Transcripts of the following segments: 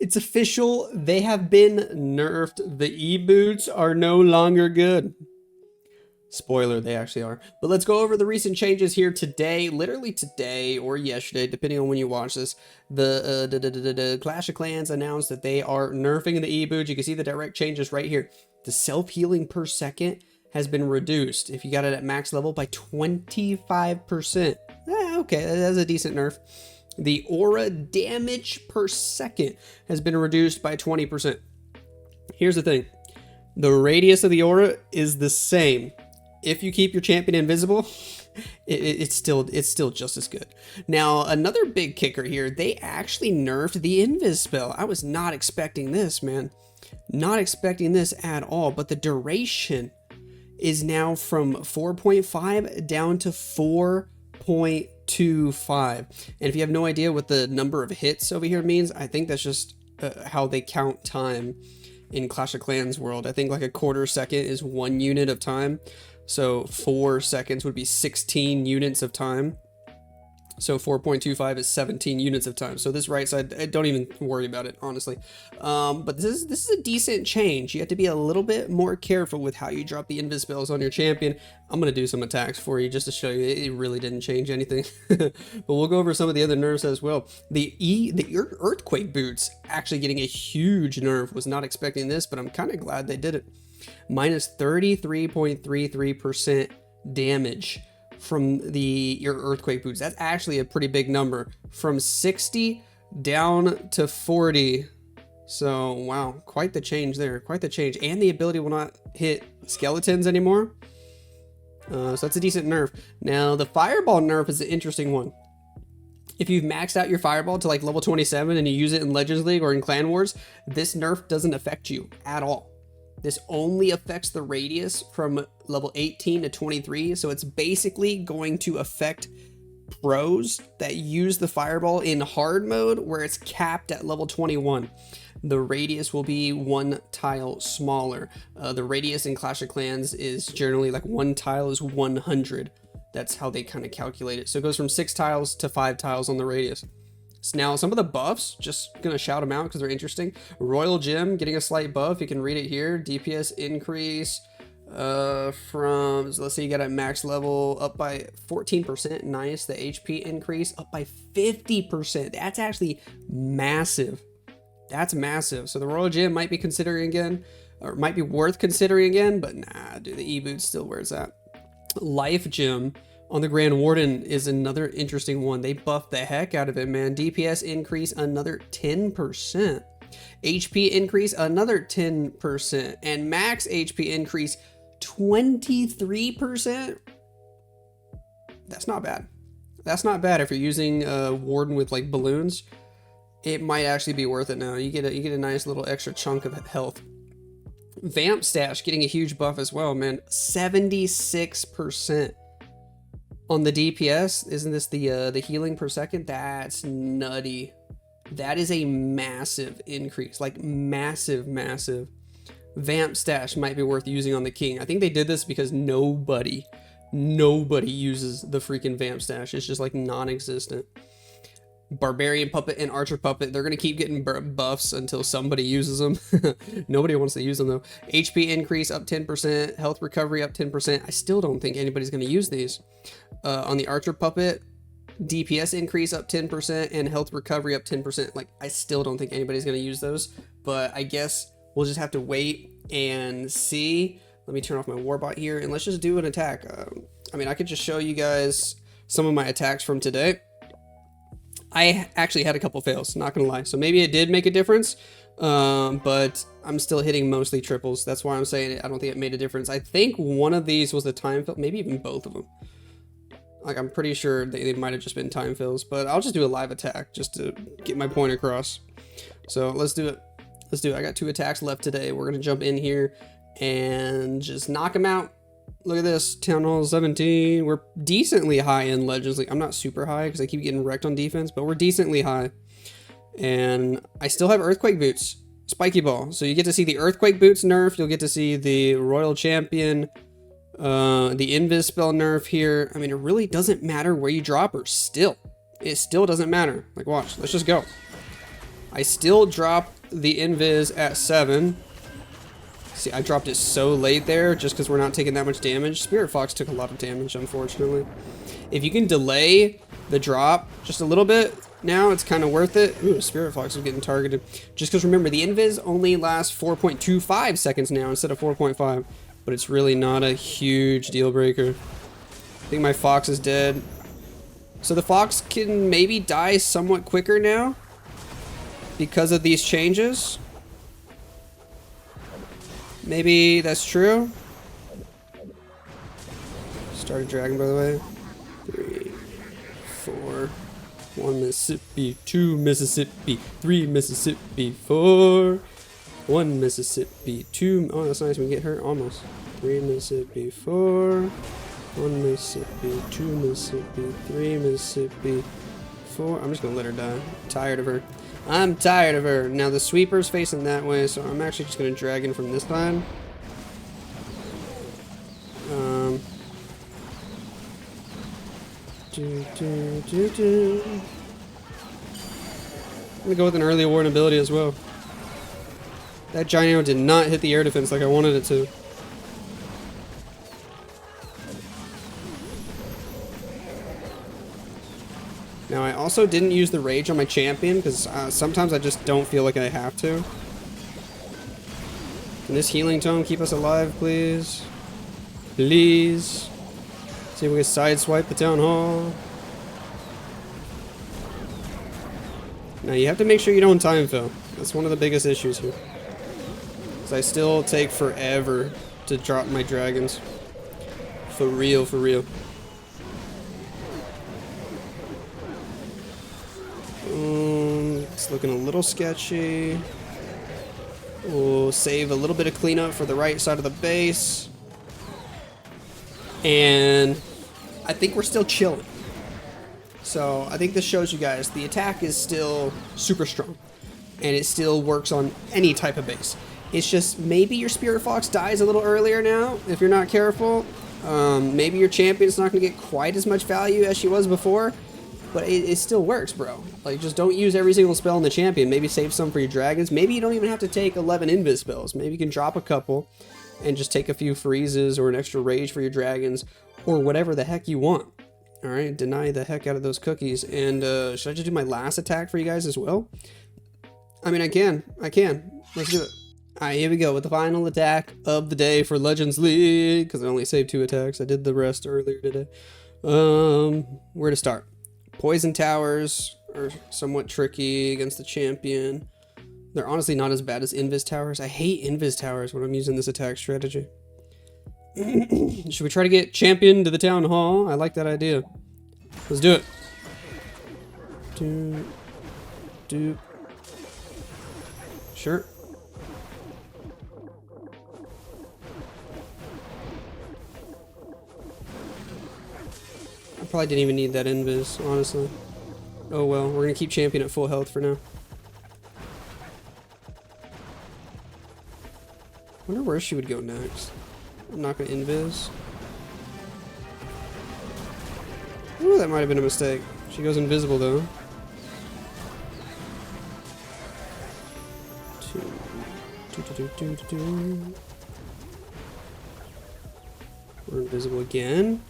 It's official. They have been nerfed. The e-boots are no longer good. Spoiler, they actually are. But let's go over the recent changes here today, literally today or yesterday, depending on when you watch this. The Clash of Clans announced that they are nerfing the e-boots. You can see the direct changes right here. The self-healing per second has been reduced, if you got it at max level, by 25%. Okay, that's a decent nerf. The aura damage per second has been reduced by 20%. Here's the thing. The radius of the aura is the same. If you keep your champion invisible, it's still just as good. Now, another big kicker here, they actually nerfed the invis spell. I was not expecting this, man. Not expecting this at all, but the duration is now from 4.5 down to 4.25. And if you have no idea what the number of hits over here means, I think that's just how they count time in Clash of Clans world. I think like a quarter second is 1 unit of time. So 4 seconds would be 16 units of time. So 4.25 is 17 units of time. So this right side, don't even worry about it, honestly. But this is a decent change. You have to be a little bit more careful with how you drop the invis spells on your champion. I'm going to do some attacks for you just to show you it really didn't change anything. But we'll go over some of the other nerfs as well. The Earthquake boots actually getting a huge nerf. Was not expecting this, but I'm kind of glad they did it. Minus 33.33% damage from your Earthquake boots. That's actually a pretty big number. From 60 down to 40. So, wow, quite the change there. Quite the change. And the ability will not hit skeletons anymore. So that's a decent nerf. Now, the Fireball nerf is an interesting one. If you've maxed out your Fireball to like level 27 and you use it in Legends League or in Clan Wars, this nerf doesn't affect you at all. This only affects the radius from level 18 to 23, so it's basically going to affect pros that use the Fireball in hard mode where it's capped at level 21. The radius will be 1 tile smaller. The radius in Clash of Clans is generally like 1 tile is 100. That's how they kind of calculate it. So it goes from 6 tiles to 5 tiles on the radius. So now some of the buffs, just gonna shout them out because they're interesting. Royal Gem getting a slight buff. You can read it here. DPS increase from, so let's say you got a max level up by 14%. Nice. The HP increase up by 50%. That's actually massive. That's massive. So the Royal Gem might be considering again, or might be worth considering again, but nah, dude, the E-Boot's still where it's at. Life Gem on the Grand Warden is another interesting one. They buffed the heck out of it, man. DPS increase another 10%. HP increase another 10%. And max HP increase 23%. That's not bad. That's not bad if you're using Warden with like balloons. It might actually be worth it now. You get a nice little extra chunk of health. Vamp Stash getting a huge buff as well, man. 76%. On the DPS, isn't this the healing per second? That's nutty. That is a massive increase, like massive. Vamp Stash might be worth using on the King. I think they did this because nobody uses the freaking Vamp Stash. It's just like non-existent. Barbarian Puppet and Archer Puppet, they're going to keep getting buffs until somebody uses them. Nobody wants to use them though. HP increase up 10%, health recovery up 10%. I still don't think anybody's going to use these. On the Archer Puppet, DPS increase up 10% and health recovery up 10%. Like, I still don't think anybody's going to use those, but I guess we'll just have to wait and see. Let me turn off my Warbot here and let's just do an attack. I mean, I could just show you guys some of my attacks from today. I actually had a couple fails, not gonna lie. So maybe it did make a difference, but I'm still hitting mostly triples. That's why I'm saying I don't think it made a difference. I think one of these was the time fill, maybe even both of them. Like, I'm pretty sure they might have just been time fills, but I'll just do a live attack just to get my point across. So let's do it. Let's do it. I got 2 attacks left today. We're gonna jump in here and just knock them out. Look at this, Town Hall 17. We're decently high in Legends League. I'm not super high because I keep getting wrecked on defense, but we're decently high. And I still have Earthquake boots, Spiky Ball. So you get to see the Earthquake boots nerf. You'll get to see the Royal Champion, the Invis spell nerf here. I mean, it really doesn't matter where you drop her. Still, it still doesn't matter. Like, watch. Let's just go. I still drop the invis at 7. See, I dropped it so late there just because we're not taking that much damage. Spirit Fox took a lot of damage, unfortunately. If you can delay the drop just a little bit, now it's kind of worth it. Ooh, Spirit Fox is getting targeted. Just because remember, the invis only lasts 4.25 seconds now instead of 4.5. But it's really not a huge deal breaker. I think my Fox is dead. So the Fox can maybe die somewhat quicker now because of these changes. Maybe that's true. Started dragging, by the way. 3, 4, 1 Mississippi, 2 Mississippi, 3 Mississippi, 4, 1 Mississippi, 2. Oh, that's nice. We get hurt almost. 3 Mississippi, 4, 1 Mississippi, 2 Mississippi, 3 Mississippi, 4. I'm just gonna let her die. I'm tired of her. I'm tired of her. Now the sweeper's facing that way, so I'm actually just gonna drag in from this side. I'm gonna go with an early award ability as well. That giant arrow did not hit the air defense like I wanted it to. Now I also didn't use the rage on my champion because sometimes I just don't feel like I have to. Can this healing tome keep us alive, please? Please. See if we can sideswipe the town hall. Now you have to make sure you don't time fill. That's one of the biggest issues here. Because I still take forever to drop my dragons. For real, for real. It's looking a little sketchy. We'll save a little bit of cleanup for the right side of the base. And I think we're still chilling. So I think this shows you guys the attack is still super strong. And it still works on any type of base. It's just maybe your Spirit Fox dies a little earlier now if you're not careful. Maybe your champion's not going to get quite as much value as she was before. But it still works, bro. Like, just don't use every single spell in the champion. Maybe save some for your dragons. Maybe you don't even have to take 11 invis spells. Maybe you can drop a couple and just take a few freezes or an extra rage for your dragons or whatever the heck you want. All right, deny the heck out of those cookies. And should I just do my last attack for you guys as well? I mean, I can. Let's do it. All right, here we go with the final attack of the day for Legends League because I only saved 2 attacks. I did the rest earlier today. Where to start? Poison towers are somewhat tricky against the champion. They're honestly not as bad as invis towers. I hate invis towers when I'm using this attack strategy. Should we try to get champion to the town hall? I like that idea. Let's do it. Sure. I probably didn't even need that invis, honestly. Oh well, we're gonna keep champion at full health for now. Wonder where she would go next. I'm not gonna invis. Ooh, that might have been a mistake. She goes invisible though. We're invisible again.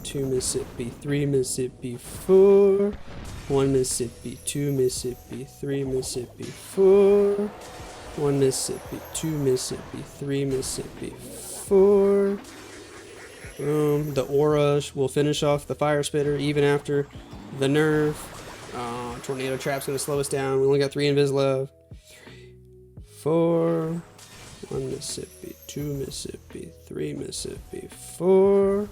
2 Mississippi, 3 Mississippi, 4, 1 Mississippi, 2 Mississippi, 3 Mississippi, 4, 1 Mississippi, 2 Mississippi, 3 Mississippi, 4. Boom. The aura will finish off the fire spitter even after the nerf. Tornado trap's gonna slow us down. We only got 3 invis left. 3, 4, 1 Mississippi, 2 Mississippi, 3 Mississippi, 4.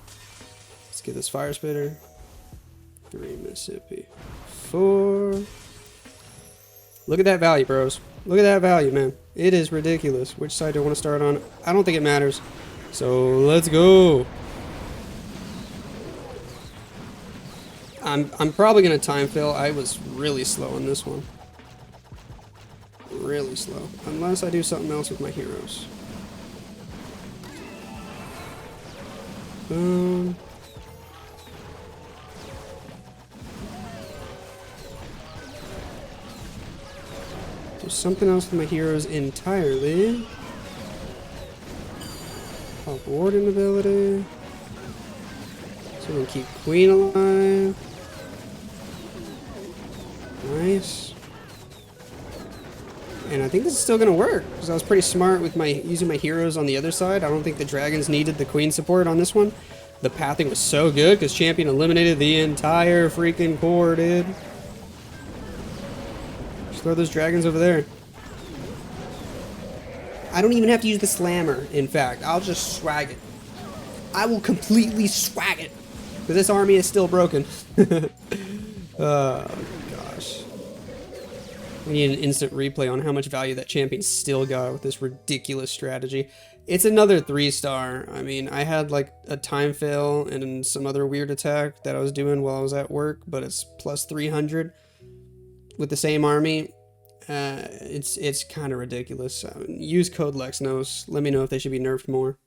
Let's get this fire spitter. 3 Mississippi, 4. Look at that value, bros. Look at that value, man. It is ridiculous. Which side do I want to start on? I don't think it matters. So let's go. I'm probably gonna time fill. I was really slow on this one. Really slow. Unless I do something else with my heroes. Boom. Do something else with my heroes entirely. Pop Warden ability. So we can keep Queen alive. Nice. And I think this is still going to work, because I was pretty smart with my using my heroes on the other side. I don't think the dragons needed the Queen support on this one. The pathing was so good, because Champion eliminated the entire freaking core, dude. Just throw those dragons over there. I don't even have to use the slammer, in fact. I'll just swag it. I will completely swag it. Because this army is still broken. Oh, gosh. We need an instant replay on how much value that champion still got with this ridiculous strategy. It's another 3-star. I mean, I had like a time fail and some other weird attack that I was doing while I was at work, but it's plus 300 with the same army. It's kind of ridiculous. Use code Lexnos. Let me know if they should be nerfed more.